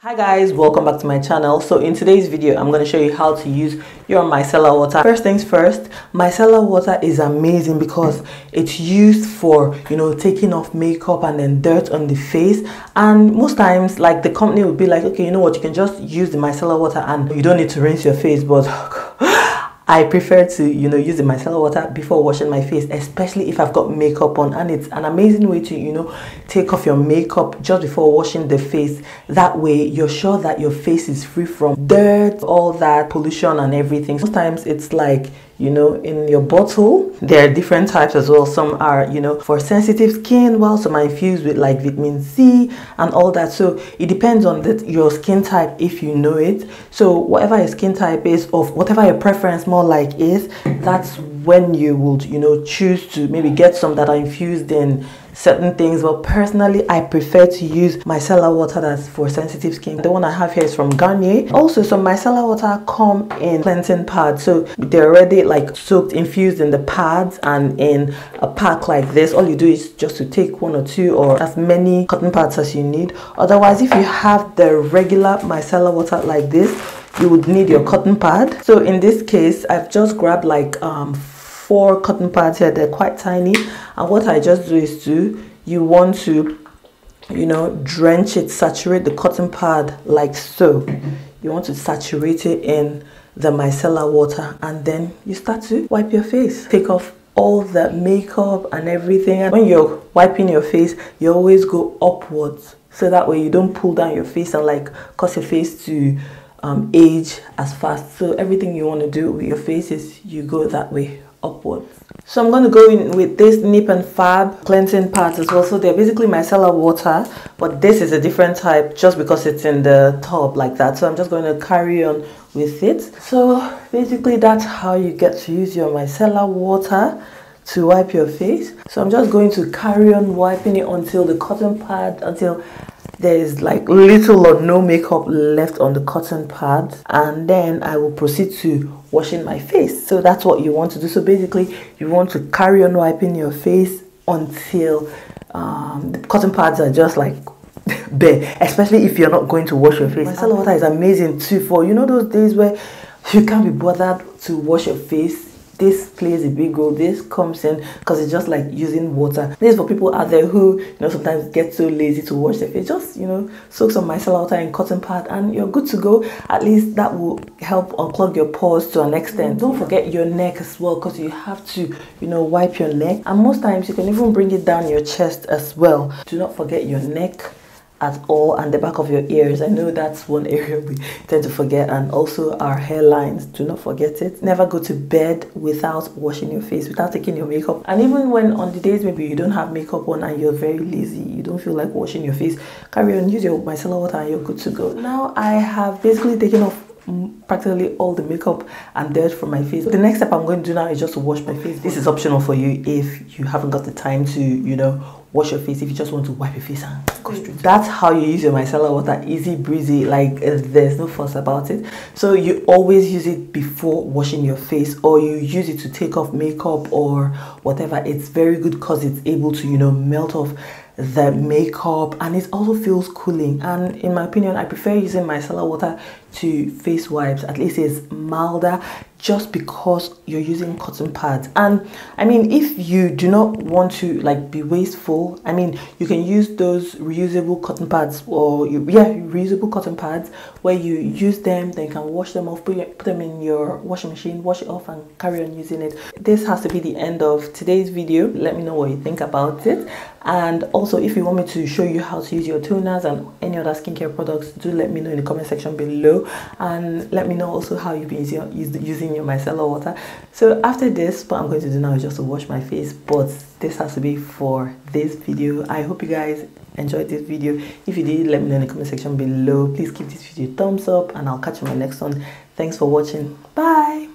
Hi guys, welcome back to my channel. So in today's video I'm going to show you how to use your micellar water. First things first, micellar water is amazing because it's used for, taking off makeup and then dirt on the face. And most times, like, the company would be like, okay, you know what, you can just use the micellar water and you don't need to rinse your face. But I prefer to, use the micellar water before washing my face, especially if I've got makeup on. And it's an amazing way to, take off your makeup just before washing the face. That way, you're sure that your face is free from dirt, all that pollution and everything. Sometimes it's like, in your bottle, there are different types as well. Some are, for sensitive skin, while some are infused with like vitamin C and all that. So it depends on your skin type, if you know it. So whatever your skin type is, or whatever your preference more like is, that's when you would, choose to maybe get some that are infused in certain things. But personally, I prefer to use micellar water that's for sensitive skin. The one I have here is from Garnier. Also, some micellar water come in cleansing pads, so they're already like soaked, infused in the pads and in a pack like this. All you do is just to take one or two or as many cotton pads as you need. Otherwise, if you have the regular micellar water like this, you would need your cotton pad. So in this case, I've just grabbed like 4 cotton pads here. They're quite tiny, and what I just do is you want to drench it, saturate the cotton pad like so. You want to saturate it in the micellar water, and then you start to wipe your face, take off all the makeup and everything. And when you're wiping your face, you always go upwards, so that way you don't pull down your face and like cause your face to age as fast. So everything you want to do with your face is you go that way, upwards. So I'm going to go in with this Nip and Fab cleansing pads as well. So they're basically micellar water, but this is a different type just because it's in the tub like that. So I'm just going to carry on with it. So basically that's how you get to use your micellar water to wipe your face. So I'm just going to carry on wiping it until the cotton pad, until there is like little or no makeup left on the cotton pad, and then I will proceed to washing my face. So that's what you want to do. So basically you want to carry on wiping your face until the cotton pads are just like bare, especially if you're not going to wash your face. Micellar water is amazing too for those days where you can't be bothered to wash your face. This plays a big role. This comes in because it's just like using water. This is for people out there who sometimes get so lazy to wash their face. Just soak some micellar water in cotton pad and you're good to go. At least that will help unclog your pores to an extent. Don't forget your neck as well, because you have to wipe your neck, and most times you can even bring it down your chest as well. Do not forget your neck at all, and the back of your ears. I know that's one area we tend to forget, and also our hairlines. Do not forget it. Never go to bed without washing your face, without taking your makeup. And even when on the days maybe you don't have makeup on and you're very lazy, you don't feel like washing your face, carry on, use your micellar water and you're good to go. Now I have basically taken off practically all the makeup and dirt from my face. The next step I'm going to do now is just to wash my face. This is optional for you if you haven't got the time to wash your face. If you just want to wipe your face and go straight. That's how you use your micellar water. Easy breezy, like there's no fuss about it. So you always use it before washing your face, or you use it to take off makeup or whatever. It's very good because it's able to melt off the makeup, and it also feels cooling. And in my opinion, I prefer using micellar water to face wipes. At least it's milder, just because you're using cotton pads. And I mean, if you do not want to like be wasteful, I mean, you can use those reusable cotton pads, or reusable cotton pads, where you use them, then you can wash them off, put them in your washing machine, wash it off and carry on using it. This has to be the end of today's video. Let me know what you think about it. And also, if you want me to show you how to use your toners and any other skincare products, do let me know in the comment section below, and let me know also how you've been using your micellar water. So after this, what I'm going to do now is just to wash my face, but this has to be for this video. I hope you guys enjoyed this video. If you did, let me know in the comment section below. Please give this video a thumbs up, and I'll catch you in my next one. Thanks for watching. Bye.